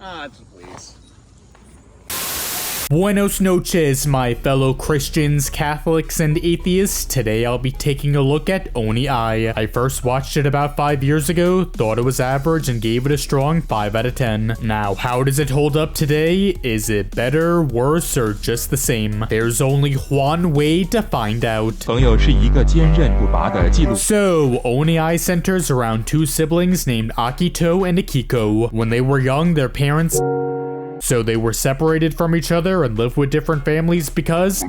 Please. Buenos noches, my fellow Christians, Catholics, and atheists. Today I'll be taking a look at OniAi. I first watched it about 5 years ago, thought it was average, and gave it a strong 5 out of 10. Now, how does it hold up today? Is it better, worse, or just the same? There's only one way to find out. So, OniAi centers around two siblings named Akito and Akiko. When they were young, their parents... So they were separated from each other and lived with different families because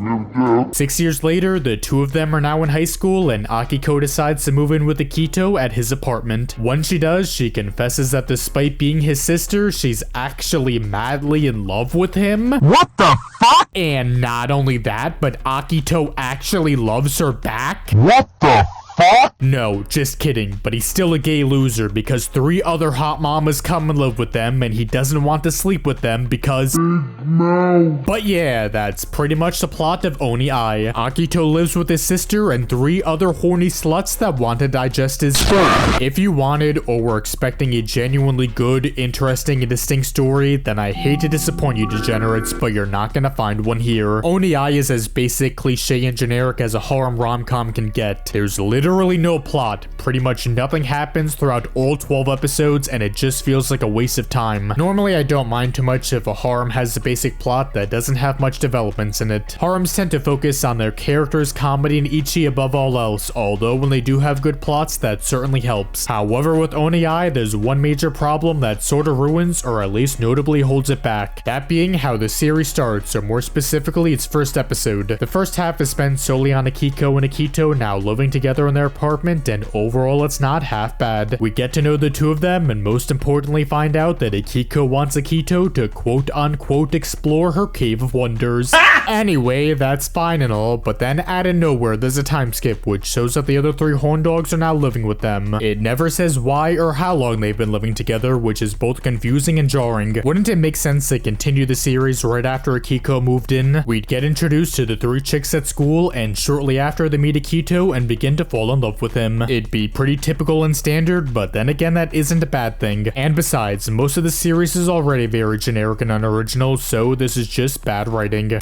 6 years later, the two of them are now in high school and Akiko decides to move in with Akito at his apartment. When she does, she confesses that despite being his sister, she's actually madly in love with him. What the fuck? And not only that, but Akito actually loves her back. What the fuck? No, just kidding, but he's still a gay loser because 3 other hot mamas come and live with them and he doesn't want to sleep with them because... But yeah, that's pretty much the plot of OniAi. Akito lives with his sister and 3 other horny sluts that want to digest his food. If you wanted or were expecting a genuinely good, interesting, and distinct story, then I hate to disappoint you degenerates, but you're not gonna find one here. OniAi is as basic, cliche, and generic as a harem rom-com can get. There's literally no plot. Pretty much nothing happens throughout all 12 episodes and it just feels like a waste of time. Normally I don't mind too much if a harem has a basic plot that doesn't have much developments in it. Harems tend to focus on their characters, comedy, and ichi above all else, although when they do have good plots, that certainly helps. However, with OniAi, there's one major problem that sort of ruins or at least notably holds it back. That being how the series starts, or more specifically its first episode. The first half is spent solely on Akiko and Akito now living together in their apartment, and overall it's not half bad. We get to know the two of them and most importantly find out that Akiko wants Akito to quote unquote explore her cave of wonders. Anyway, that's fine and all, but then out of nowhere there's a time skip which shows that the other 3 horn dogs are now living with them. It never says why or how long they've been living together, which is both confusing and jarring. Wouldn't it make sense to continue the series right after Akiko moved in? We'd get introduced to the 3 chicks at school and shortly after they meet Akito and begin to fall in love with him. It'd be pretty typical and standard, but then again that isn't a bad thing. And besides, most of the series is already very generic and unoriginal, so this is just bad writing.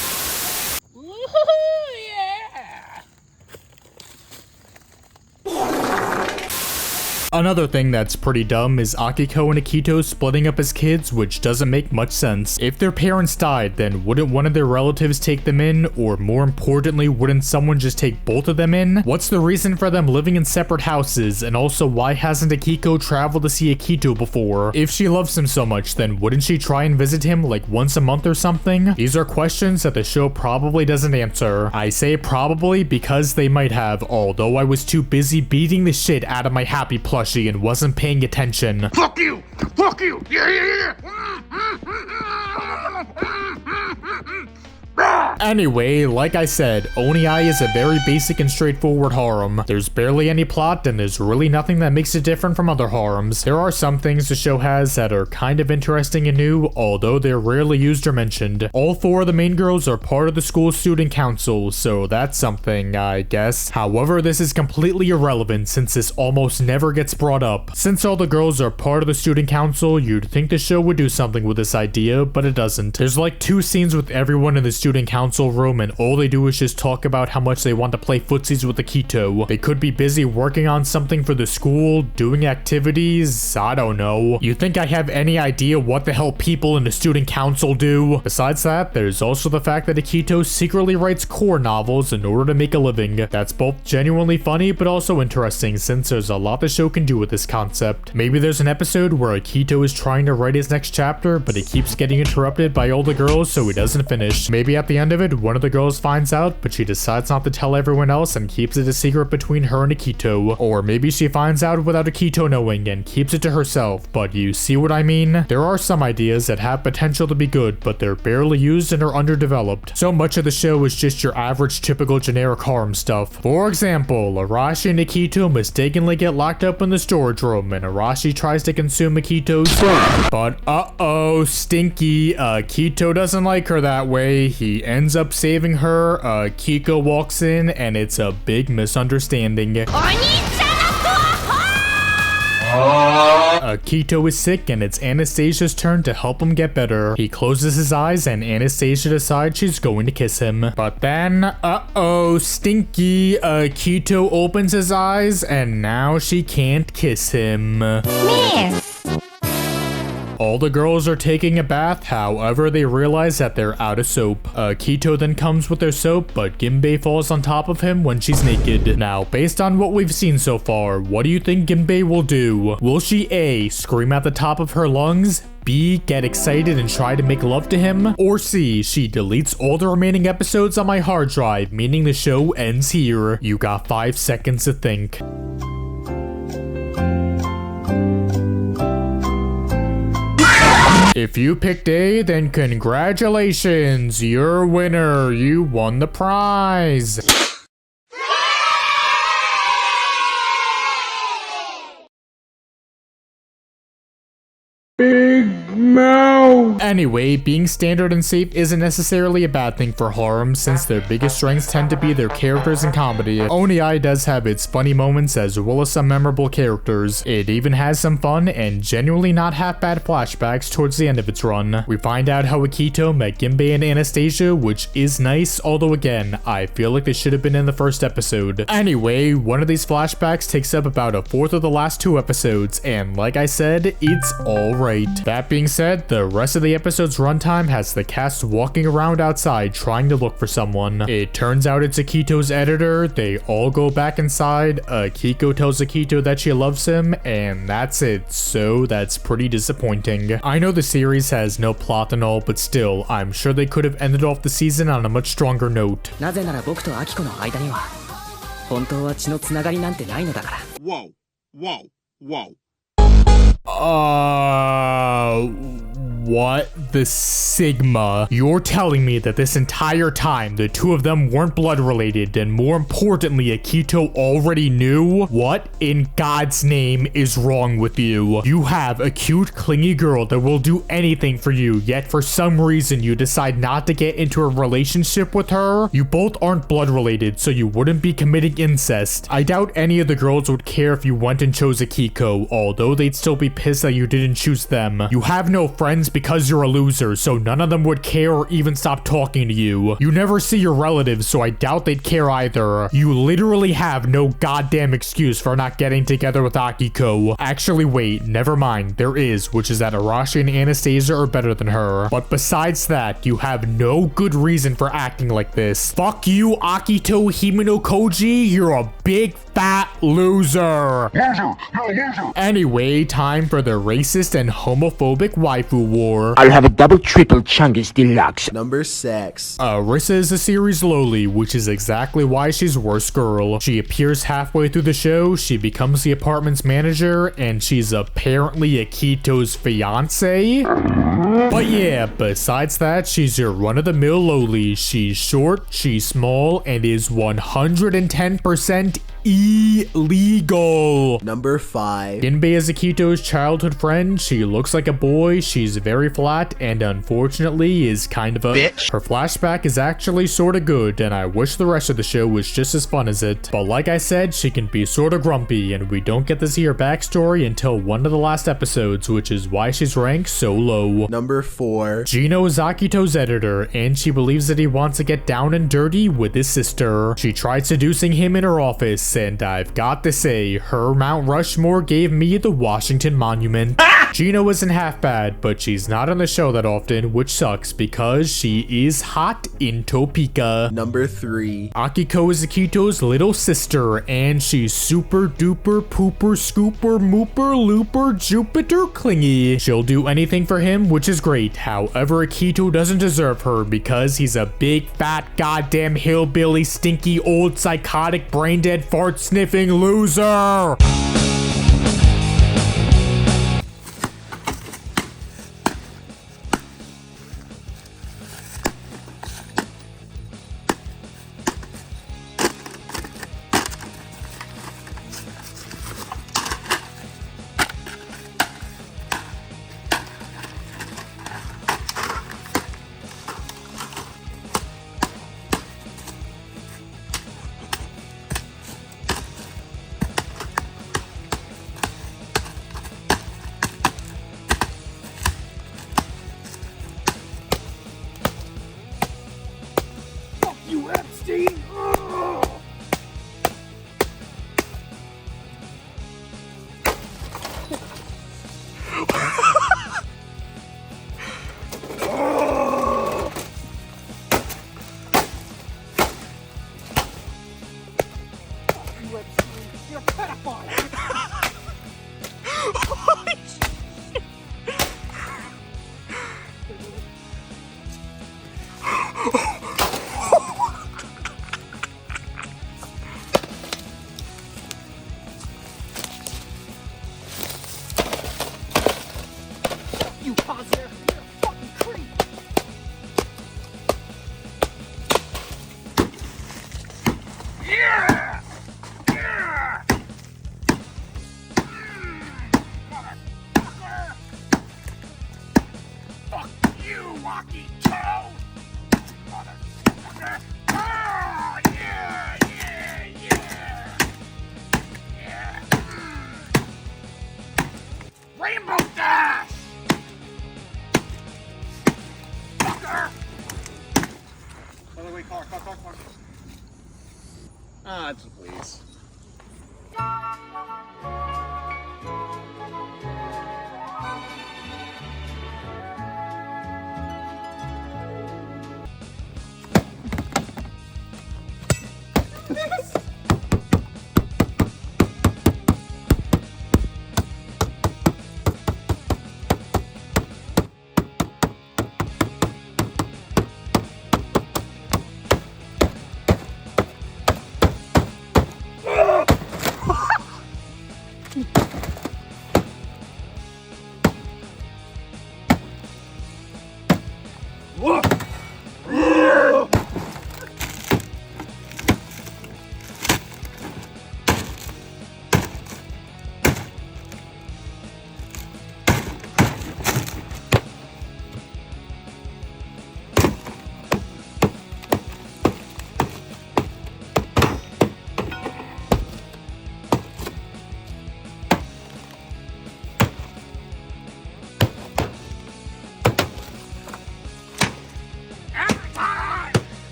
Another thing that's pretty dumb is Akiko and Akito splitting up as kids, which doesn't make much sense. If their parents died, then wouldn't one of their relatives take them in? Or more importantly, wouldn't someone just take both of them in? What's the reason for them living in separate houses? And also, why hasn't Akiko traveled to see Akito before? If she loves him so much, then wouldn't she try and visit him like once a month or something? These are questions that the show probably doesn't answer. I say probably because they might have, although I was too busy beating the shit out of my happy plushie and wasn't paying attention. Fuck you! Fuck you! Yeah! Anyway, like I said, OniAi is a very basic and straightforward harem. There's barely any plot and there's really nothing that makes it different from other harems. There are some things the show has that are kind of interesting and new, although they're rarely used or mentioned. All 4 of the main girls are part of the school student council, so that's something, I guess. However, this is completely irrelevant since this almost never gets brought up. Since all the girls are part of the student council, you'd think the show would do something with this idea, but it doesn't. There's like 2 scenes with everyone in the student council room and all they do is just talk about how much they want to play footsies with Akito. They could be busy working on something for the school, doing activities, I don't know. You think I have any idea what the hell people in the student council do? Besides that, there's also the fact that Akito secretly writes core novels in order to make a living. That's both genuinely funny but also interesting since there's a lot the show can do with this concept. Maybe there's an episode where Akito is trying to write his next chapter but he keeps getting interrupted by all the girls so he doesn't finish. Maybe at the end of it, one of the girls finds out, but she decides not to tell everyone else and keeps it a secret between her and Akito. Or maybe she finds out without Akito knowing and keeps it to herself, but you see what I mean? There are some ideas that have potential to be good, but they're barely used and are underdeveloped. So much of the show is just your average typical generic harem stuff. For example, Arashi and Akito mistakenly get locked up in the storage room and Arashi tries to consume Akito's food. But uh-oh, stinky, Akito doesn't like her that way. He ends up saving her. Kiko walks in and it's a big misunderstanding. Akito is sick and it's Anastasia's turn to help him get better. He closes his eyes and Anastasia decides she's going to kiss him. But then, uh-oh, stinky. Akito opens his eyes and now she can't kiss him. All the girls are taking a bath, however they realize that they're out of soap. Akito then comes with their soap, but Ginbei falls on top of him when she's naked. Now, based on what we've seen so far, what do you think Ginbei will do? Will she A, scream at the top of her lungs, B, get excited and try to make love to him, or C, she deletes all the remaining episodes on my hard drive, meaning the show ends here? You got 5 seconds to think. If you picked A, then congratulations, you're a winner. You won the prize. Big mouth. Anyway, being standard and safe isn't necessarily a bad thing for Harem, since their biggest strengths tend to be their characters and comedy. OniAi does have its funny moments as well as some memorable characters. It even has some fun and genuinely not half bad flashbacks towards the end of its run. We find out how Akito met Ginbei and Anastasia, which is nice, although again, I feel like they should have been in the first episode. Anyway, one of these flashbacks takes up about a fourth of the last 2 episodes, and like I said, it's alright. That being said, the rest of the episode's runtime has the cast walking around outside trying to look for someone. It turns out it's Akito's editor, they all go back inside, Akiko tells Akito that she loves him, and that's it, so that's pretty disappointing. I know the series has no plot and all, but still, I'm sure they could have ended off the season on a much stronger note. Whoa, whoa, whoa. What the Sigma? You're telling me that this entire time the two of them weren't blood related, and more importantly, Akito already knew? What in God's name is wrong with you? You have a cute, clingy girl that will do anything for you, yet for some reason you decide not to get into a relationship with her? You both aren't blood related, so you wouldn't be committing incest. I doubt any of the girls would care if you went and chose Akiko, although they'd still be pissed that you didn't choose them. You have no friends because you're a loser, so none of them would care or even stop talking to you. You never see your relatives, so I doubt they'd care either. You literally have no goddamn excuse for not getting together with Akiko. Actually, wait, never mind. There is, which is that Arashi and Anastasia are better than her. But besides that, you have no good reason for acting like this. Fuck you, Akito Himeno Koji. You're a big fat loser. Anyway, time for the racist and homophobic waifu war. I'll have a double triple Chungus Deluxe. Number 6. Rissa is a series lowly, which is exactly why she's worst girl. She appears halfway through the show, she becomes the apartment's manager, and she's apparently Akito's fiance? But yeah, besides that, she's your run-of-the-mill lowly. She's short, she's small, and is 110% illegal. Number 5. Ginbei is Akito's childhood friend. She looks like a boy, she's very flat, and unfortunately is kind of a bitch. Her flashback is actually sorta good, and I wish the rest of the show was just as fun as it. But like I said, she can be sorta grumpy, and we don't get to see her backstory until one of the last episodes, which is why she's ranked so low. Number 4. Gino is Akito's editor, and she believes that he wants to get down and dirty with his sister. She tried seducing him in her office, and I've got to say, her Mount Rushmore gave me the Washington Monument. Gino isn't half bad, but she's not on the show that often, which sucks because she is hot in Topeka. Number 3. Akiko is Akito's little sister, and she's super duper pooper scooper mooper looper Jupiter clingy. She'll do anything for him, which is great. However, Akito doesn't deserve her because he's a big fat goddamn hillbilly stinky old psychotic brain dead fart sniffing loser. you, Positive. You're a fucking creep. Yeah! Yeah! Motherfucker! Fuck you, Walkie Toe! Motherfucker! Ah, yeah, yeah, yeah! Yeah! Rainbow Dash! Fucker! By the way, car. Ah, please.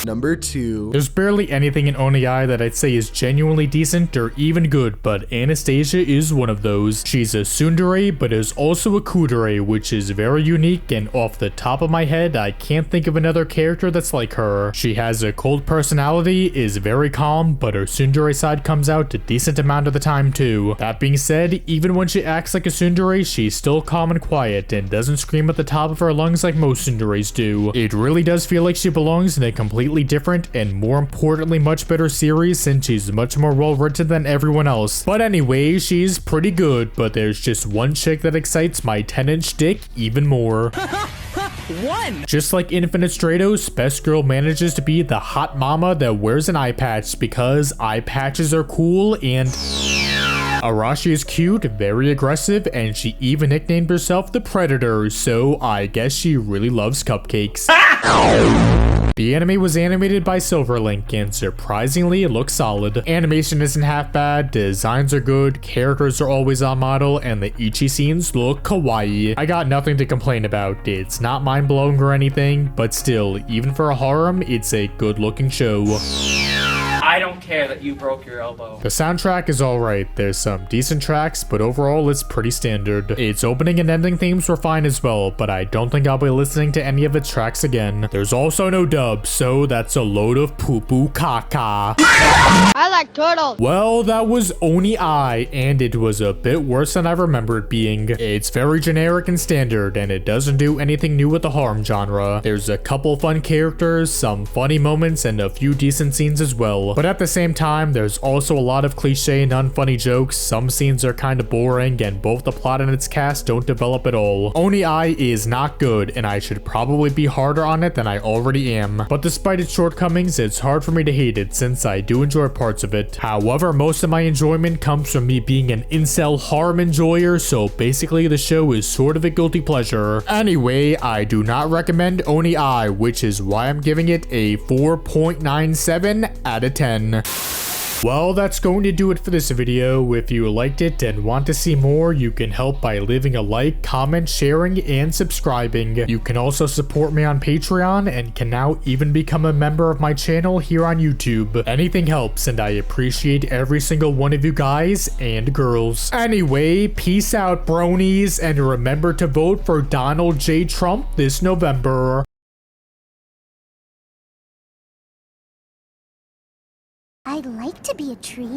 Number 2. There's barely anything in OniAi that I'd say is genuinely decent or even good, but Anastasia is one of those. She's a tsundere, but is also a kudere, which is very unique, and off the top of my head, I can't think of another character that's like her. She has a cold personality, is very calm, but her tsundere side comes out a decent amount of the time too. That being said, even when she acts like a tsundere, she's still calm and quiet, and doesn't scream at the top of her lungs like most tsunderes do. It really does feel like she belongs in a completely different and more importantly much better series, since she's much more well written than everyone else. But anyway, she's pretty good, but there's just one chick that excites my 10-inch dick even more. One! Just like Infinite Stratos, Best Girl manages to be the hot mama that wears an eye patch because eye patches are cool, and Arashi is cute, very aggressive, and she even nicknamed herself the Predator, so I guess she really loves cupcakes. The anime was animated by Silverlink, and surprisingly it looks solid. Animation isn't half bad, designs are good, characters are always on model, and the Ichi scenes look kawaii. I got nothing to complain about. It's not mind-blowing or anything, but still, even for a harem, it's a good-looking show. I don't care that you broke your elbow. The soundtrack is alright, there's some decent tracks, but overall it's pretty standard. Its opening and ending themes were fine as well, but I don't think I'll be listening to any of its tracks again. There's also no dub, so that's a load of poo-poo caca. I like turtles. Well, that was OniAi, and it was a bit worse than I remember it being. It's very generic and standard, and it doesn't do anything new with the harem genre. There's a couple fun characters, some funny moments, and a few decent scenes as well. But at the same time, there's also a lot of cliche and unfunny jokes, some scenes are kind of boring, and both the plot and its cast don't develop at all. OniAi is not good, and I should probably be harder on it than I already am. But despite its shortcomings, it's hard for me to hate it, since I do enjoy parts of it. However, most of my enjoyment comes from me being an incel harem enjoyer, so basically the show is sort of a guilty pleasure. Anyway, I do not recommend OniAi, which is why I'm giving it a 4.97 out of 10. Well, that's going to do it for this video. If you liked it and want to see more, you can help by leaving a like, comment, sharing, and subscribing. You can also support me on Patreon and can now even become a member of my channel here on YouTube. Anything helps, and I appreciate every single one of you guys and girls. Anyway, peace out, bronies, and remember to vote for Donald J. Trump this November. I'd like to be a tree.